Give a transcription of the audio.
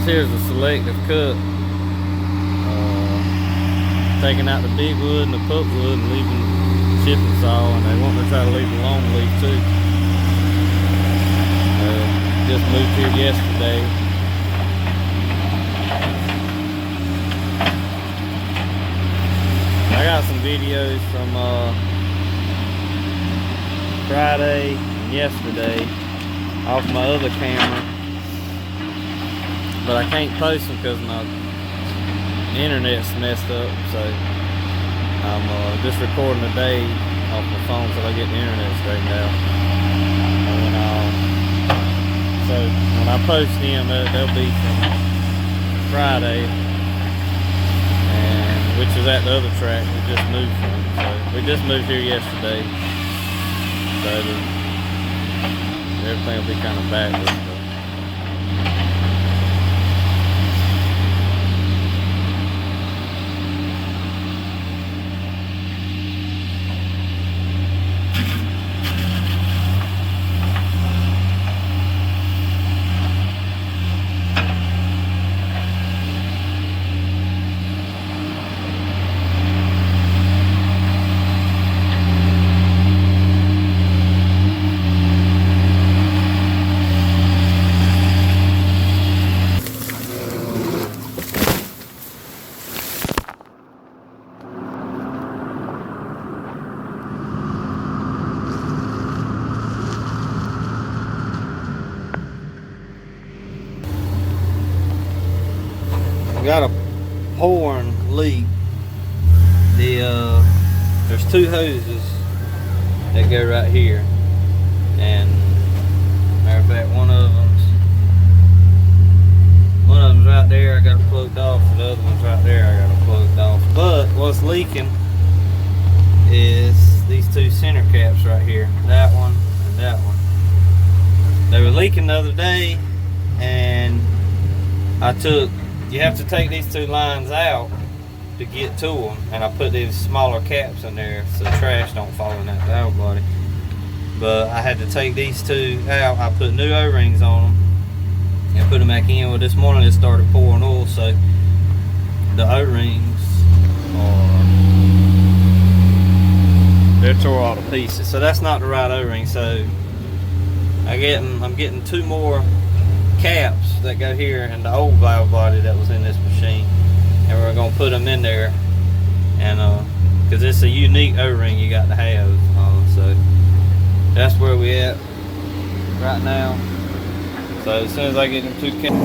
This here's a selective cut. Taking out the big wood and the pulpwood and leaving chipping saw, and they want to try to leave the long leaf too. Just moved here yesterday. I got some videos from Friday and yesterday off my other camera, but I can't post them because my internet's messed up, so I'm just recording today off my phone till I get the internet straightened out. So when I post them, they'll be from Friday, and which is at the other track we just moved from. So we just moved here yesterday, so everything will be kind of backwards. Got a pouring leak. There's two hoses that go right here, and matter of fact, one of them's right there. I got it plugged off. The other one's right there. I got it plugged off. But what's leaking is these two center caps right here. That one and that one. They were leaking the other day, and you have to take these two lines out to get to them, and I put these smaller caps in there so the trash don't fall in that valve body. But I had to take these two out. I put new O-rings on them and put them back in. Well, this morning it started pouring oil, so the O-rings they're tore all to pieces. So that's not the right O-ring. So I'm getting two more caps that go here and the old valve body that was in this machine, and we're gonna put them in there, and because it's a unique O-ring you got to have, so that's where we at right now. So as soon as I get them two caps